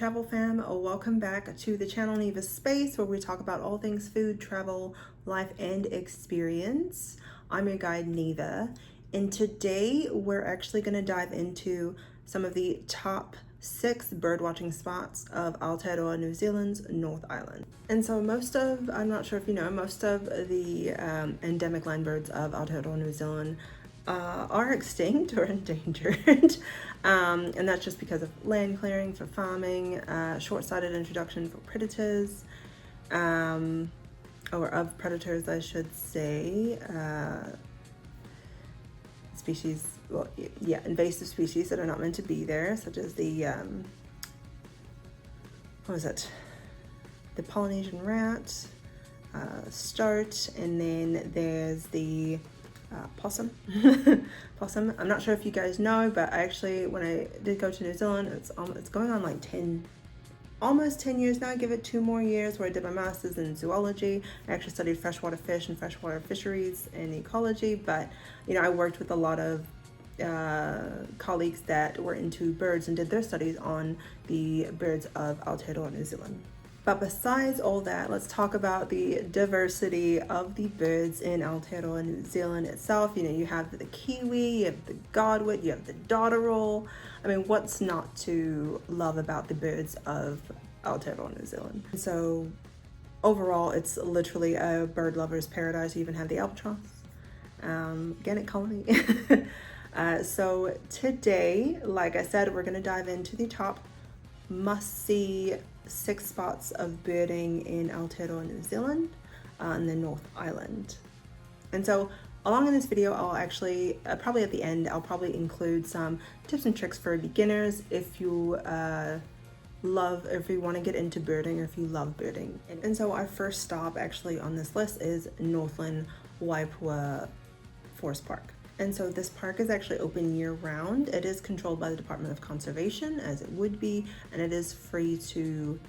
travel fam, welcome back to the channel Neva's Space, where we talk about all things food, travel, life, and experience. I'm your guide Neva, and today we're actually going to dive into some of the top 6 birdwatching spots of Aotearoa, New Zealand's North Island. And so I'm not sure if you know, most of the endemic land birds of Aotearoa, New Zealand are extinct or endangered. And that's just because of land clearing for farming, short-sighted introduction for predators, or of predators I should say, species, well, yeah, invasive species that are not meant to be there, such as the, the Polynesian rat, start, and then there's the possum. Possum. I'm not sure if you guys know, but actually when I did go to New Zealand, it's going on like almost 10 years now. Give it 2 more years, where I did my master's in zoology. I actually studied freshwater fish and freshwater fisheries and ecology, but you know, I worked with a lot of colleagues that were into birds and did their studies on the birds of Aotearoa, New Zealand. But besides all that, let's talk about the diversity of the birds in Aotearoa, New Zealand itself. You know, you have the kiwi, you have the godwit, you have the dotterel. I mean, what's not to love about the birds of Aotearoa, New Zealand? So overall, it's literally a bird lover's paradise. You even have the albatross, gannet colony. So today, like I said, we're going to dive into the top must-see 6 spots of birding in Aotearoa, New Zealand, on the North Island. And so along in this video, I'll actually, probably at the end, I'll probably include some tips and tricks for beginners if you if you want to get into birding or if you love birding. And so our first stop actually on this list is Northland Waipoua Forest Park. And so this park is actually open year-round. It is controlled by the Department of Conservation, as it would be, and it is free to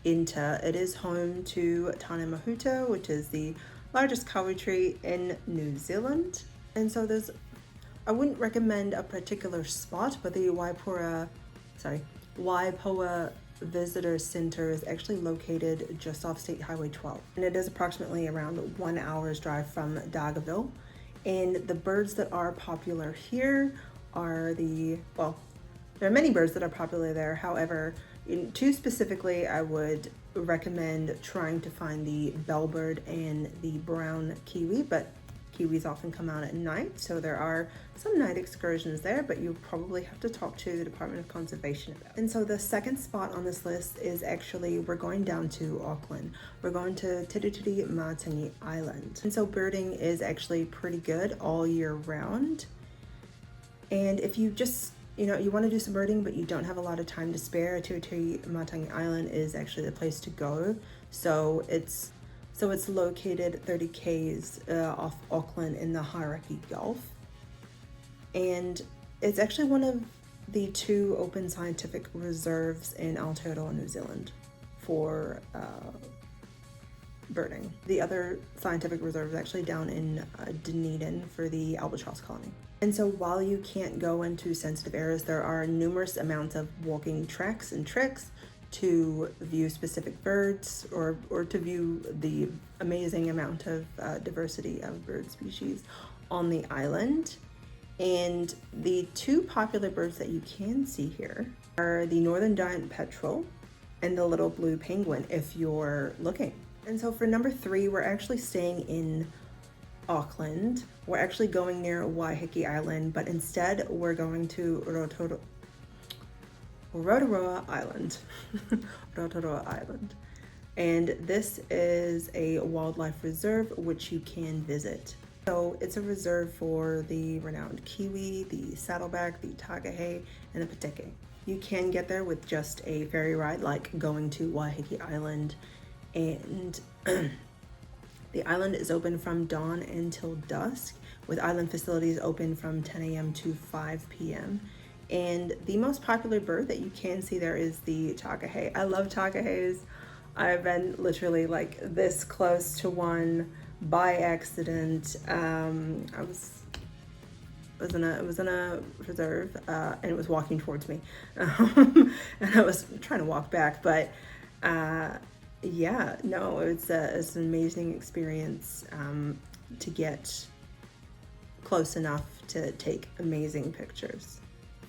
enter. It is home to Tāne Mahuta, which is the largest kauri tree in New Zealand. And so I wouldn't recommend a particular spot, but the Waipoua Visitor Center is actually located just off State Highway 12. And it is approximately around 1 hour's drive from Dargaville. And the birds that are popular here are there are many birds that are popular there. However, two specifically, I would recommend trying to find the bellbird and the brown kiwi, but kiwis often come out at night, so there are some night excursions there, but you probably have to talk to the Department of Conservation about it. And so the second spot on this list is actually, we're going down to Auckland. We're going to Tiritiri, Matangi Island. And so birding is actually pretty good all year round. And if you just, you want to do some birding, but you don't have a lot of time to spare, Tiritiri, Matangi Island is actually the place to go. So it's located 30 k's off Auckland in the Hauraki Gulf. And it's actually one of the 2 open scientific reserves in Aotearoa, New Zealand for birding. The other scientific reserve is actually down in Dunedin for the albatross colony. And so while you can't go into sensitive areas, there are numerous amounts of walking treks and tricks to view specific birds or to view the amazing amount of diversity of bird species on the island. And the 2 popular birds that you can see here are the northern giant petrel and the little blue penguin, if you're looking. And so for number 3, we're actually staying in Auckland. We're actually going near Waiheke Island, but instead we're going to Rotoroa Island. Rotoroa Island. And this is a wildlife reserve which you can visit. So it's a reserve for the renowned kiwi, the saddleback, the takahe, and the pateke. You can get there with just a ferry ride, like going to Waiheke Island. And the island is open from dawn until dusk, with island facilities open from 10 a.m. to 5 p.m. And the most popular bird that you can see there is the takahe. I love takahes. I've been literally like this close to one by accident. I was It was in a reserve, and it was walking towards me, and I was trying to walk back. But yeah, no, it's an amazing experience to get close enough to take amazing pictures.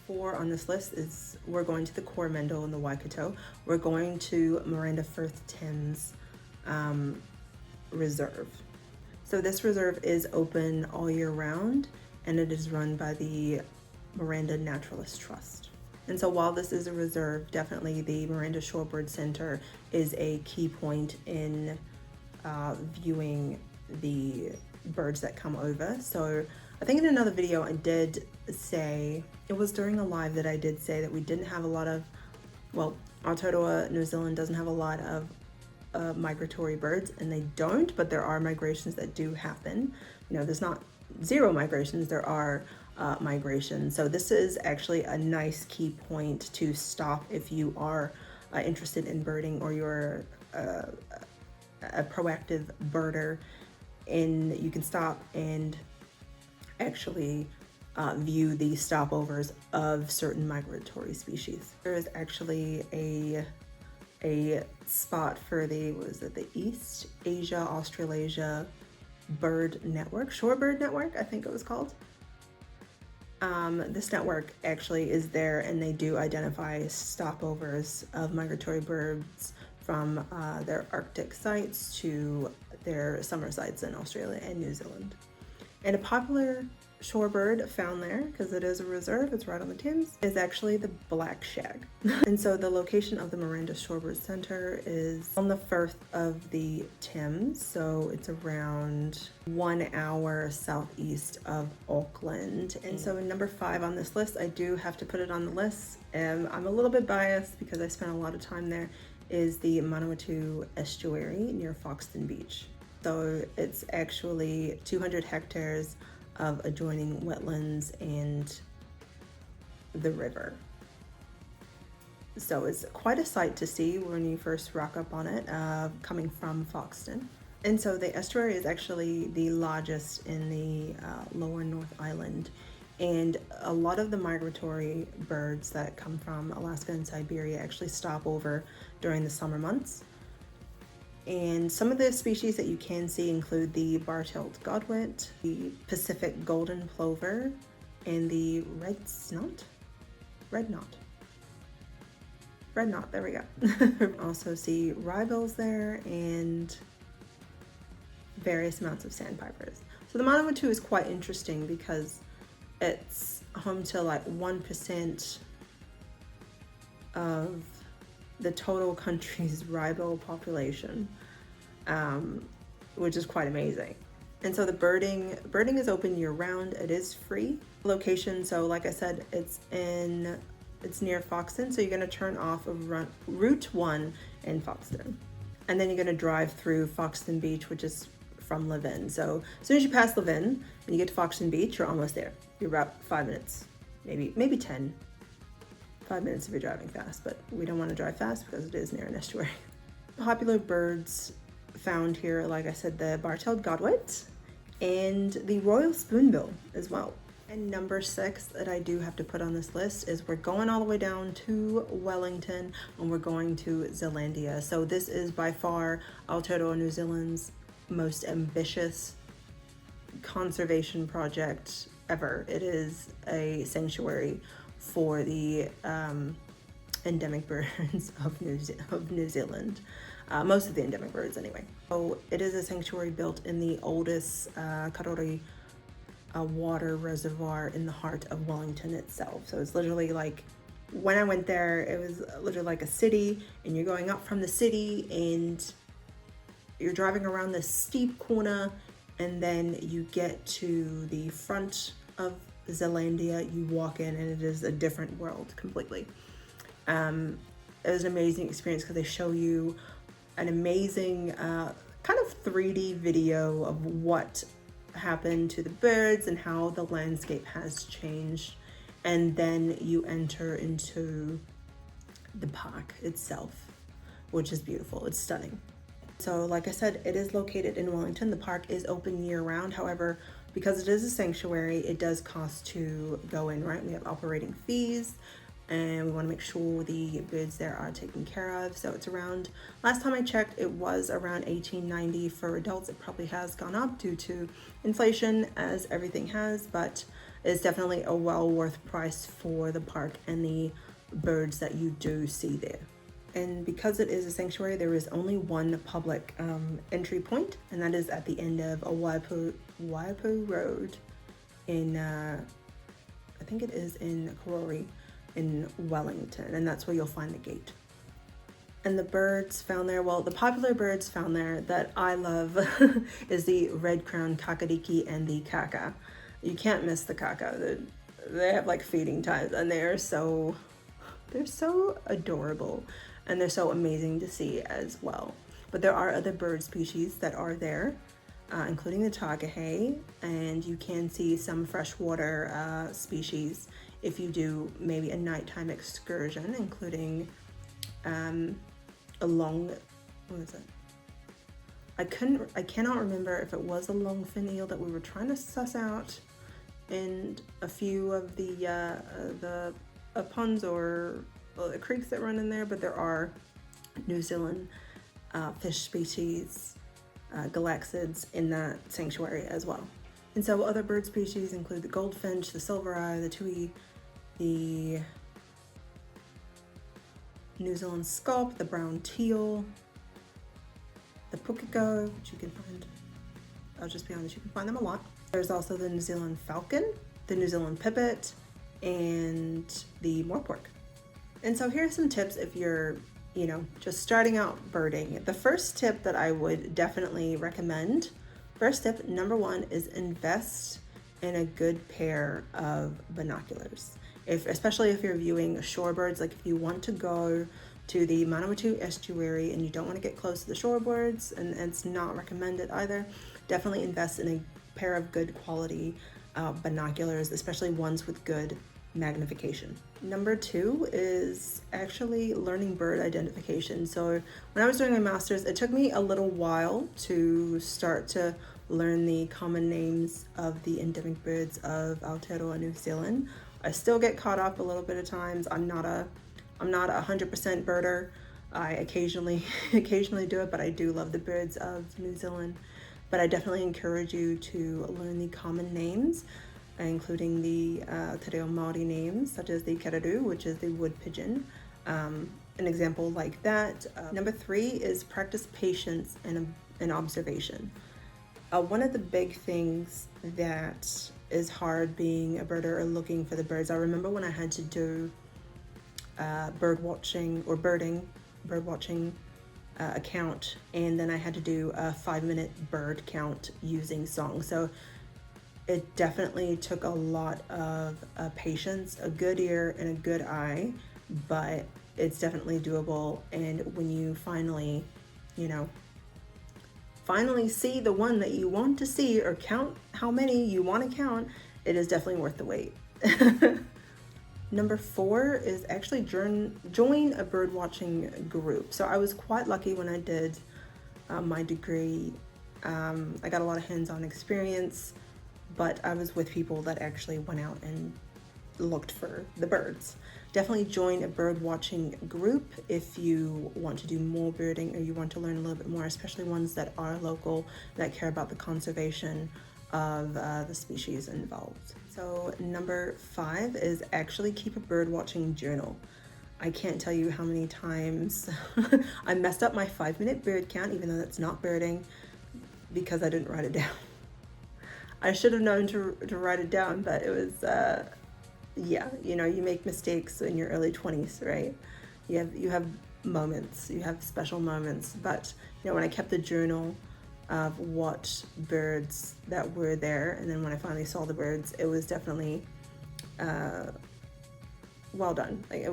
4 on this list is we're going to the Coromandel in the Waikato. We're going to Miranda Firth Thames Reserve. So this reserve is open all year round, and it is run by the Miranda Naturalist Trust. And so while this is a reserve, definitely the Miranda Shorebird Center is a key point in viewing the birds that come over. So I think in another video I did say, it was during a live that I did say that we didn't have a lot of, well, Aotearoa, New Zealand doesn't have a lot of migratory birds, and they don't, but there are migrations that do happen. You know, there's not 0 migrations, there are migrations. So this is actually a nice key point to stop if you are interested in birding, or you're a proactive birder, and you can stop and actually view the stopovers of certain migratory species. There is actually a spot for the, what is it, the East Asia Australasia Bird Network, Shorebird Network, I think it was called. This network actually is there, and they do identify stopovers of migratory birds from their Arctic sites to their summer sites in Australia and New Zealand. And a popular shorebird found there, because it is a reserve, it's right on the Thames, is actually the black shag. And so the location of the Miranda Shorebird Center is on the firth of the Thames, so it's around 1 hour southeast of Auckland. And so number 5 on this list, I do have to put it on the list, and I'm a little bit biased because I spent a lot of time there, is the Manawatu Estuary near Foxton Beach. So it's actually 200 hectares of adjoining wetlands and the river. So it's quite a sight to see when you first rock up on it, coming from Foxton. And so the estuary is actually the largest in the lower North Island. And a lot of the migratory birds that come from Alaska and Siberia actually stop over during the summer months. And some of the species that you can see include the bar-tailed godwit, the Pacific golden plover, and the red knot, there we go. Also see wrybells there and various amounts of sandpipers. So the Manawatu is quite interesting because it's home to like 1% of the total country's wrybell population, which is quite amazing. And so the birding is open year round. It is free. Location, so like I said, it's near Foxton, so you're going to turn off of Route 1 in Foxton, and then you're going to drive through Foxton Beach, which is from Levin. So as soon as you pass Levin and you get to Foxton Beach, you're almost there. You're about 5 minutes, maybe 10. 5 minutes if you're driving fast, but we don't want to drive fast because it is near an estuary. Popular birds found here, like I said, the bar-tailed godwit and the royal spoonbill as well. And number 6 that I do have to put on this list is we're going all the way down to Wellington, and we're going to Zealandia. So this is by far Aotearoa, New Zealand's most ambitious conservation project ever. It is a sanctuary for the endemic birds of New Zealand. Most of the endemic birds anyway. So it is a sanctuary built in the oldest karori water reservoir in the heart of Wellington itself. So it's literally like, when I went there, it was literally like a city, and you're going up from the city and you're driving around this steep corner, and then you get to the front of Zealandia, you walk in, and it is a different world completely. It was an amazing experience because they show you an amazing kind of 3D video of what happened to the birds and how the landscape has changed, and then you enter into the park itself, which is beautiful. It's stunning. So like I said, it is located in Wellington. The park is open year-round. However, because it is a sanctuary, it does cost to go in, right? We have operating fees, and we want to make sure the birds there are taken care of. So it's around, last time I checked, it was around $18.90 for adults. It probably has gone up due to inflation, as everything has, but it's definitely a well worth price for the park and the birds that you do see there. And because it is a sanctuary, there is only one public entry point, and that is at the end of a Waipoua Road in, I think it is in Tiritiri in Wellington, and that's where you'll find the gate. And the birds found there, well, the popular birds found there that I love is the red-crowned kakariki and the kaka. You can't miss the kaka. They have like feeding times, and they're so adorable, and they're so amazing to see as well. But there are other bird species that are there, including the takahe, and you can see some freshwater species if you do maybe a nighttime excursion, including a long, what is it? I cannot remember if it was a long-fin eel that we were trying to suss out in a few of the ponds or the creeks that run in there, but there are New Zealand fish species, galaxids in that sanctuary as well. And so other bird species include the goldfinch, the silvereye, the tui, the New Zealand scaup, the brown teal, the pukeko, which you can find, I'll just be honest, you can find them a lot. There's also the New Zealand falcon, the New Zealand pipit, and the moorpork. And so here's some tips if you're, just starting out birding. The first tip that I would definitely recommend, first tip, number one, is invest in a good pair of binoculars. Especially if you're viewing shorebirds, like if you want to go to the Manawatu Estuary and you don't want to get close to the shorebirds, and it's not recommended either, definitely invest in a pair of good quality binoculars, especially ones with good magnification. Number two is actually learning bird identification. So when I was doing my master's, it took me a little while to start to learn the common names of the endemic birds of Aotearoa, New Zealand. I still get caught up a little bit of times. I'm not a 100% birder. I occasionally do it, but I do love the birds of New Zealand. But I definitely encourage you to learn the common names, including the Te Reo Māori names, such as the keraru, which is the wood pigeon. An example like that. Number three is practice patience and observation. One of the big things that is hard being a birder or looking for the birds, I remember when I had to do bird watching account, and then I had to do a 5-minute bird count using song. So it definitely took a lot of patience, a good ear and a good eye, but it's definitely doable. And when you finally see the one that you want to see, or count how many you want to count, it is definitely worth the wait. Number four is actually join a bird watching group. So I was quite lucky when I did my degree. I got a lot of hands-on experience, but I was with people that actually went out and looked for the birds. Definitely join a bird watching group if you want to do more birding, or you want to learn a little bit more, especially ones that are local, that care about the conservation of the species involved. So number five is actually keep a bird watching journal. I can't tell you how many times I messed up my 5-minute bird count, even though that's not birding, because I didn't write it down. I should have known to write it down, but it was, you make mistakes in your early 20s, right? You have moments, you have special moments, but when I kept the journal of what birds that were there, and then when I finally saw the birds, it was definitely well done. Like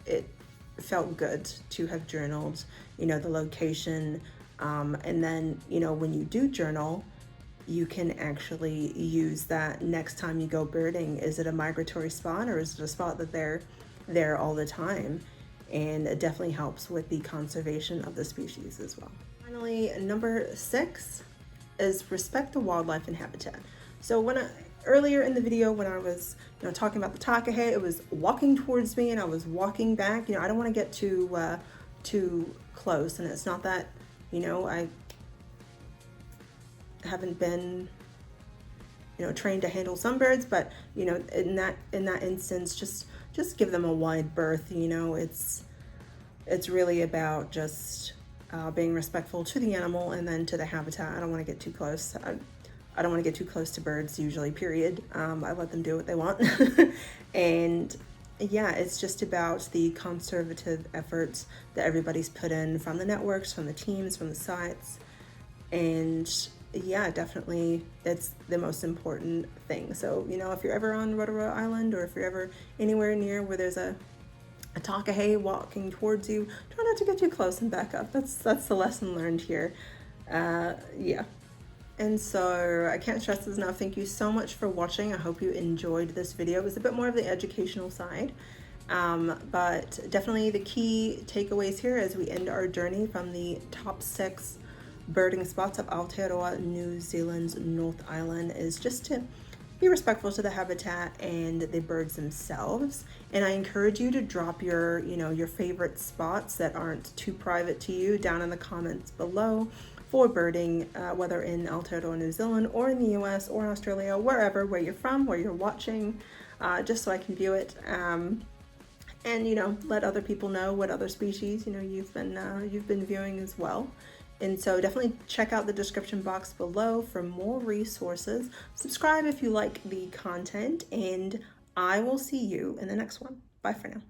it felt good to have journaled, the location, and then when you do journal, you can actually use that next time you go birding. Is it a migratory spot, or is it a spot that they're there all the time? And it definitely helps with the conservation of the species as well. Finally, number 6 is respect the wildlife and habitat. So earlier in the video when I was talking about the takahe, it was walking towards me and I was walking back. I don't want to get too close, and it's not that I haven't been trained to handle some birds, but in that instance, just give them a wide berth. It's really about just being respectful to the animal and then to the habitat. I don't want to get too close. I don't want to get too close to birds usually, period. I let them do what they want. And yeah, it's just about the conservative efforts that everybody's put in, from the networks, from the teams, from the sites. And yeah, definitely it's the most important thing. So, if you're ever on Rotoroa Island, or if you're ever anywhere near where there's a takahe walking towards you, try not to get too close and back up. That's the lesson learned here. Yeah. And so I can't stress this enough. Thank you so much for watching. I hope you enjoyed this video. It was a bit more of the educational side, but definitely the key takeaways here as we end our journey from the top 6 birding spots of Aotearoa, New Zealand's North Island, is just to be respectful to the habitat and the birds themselves. And I encourage you to drop your favorite spots that aren't too private to you down in the comments below for birding, whether in Aotearoa, New Zealand, or in the US or Australia, where you're from, where you're watching, just so I can view it. And let other people know what other species you've been viewing as well. And so definitely check out the description box below for more resources. Subscribe if you like the content, and I will see you in the next one. Bye for now.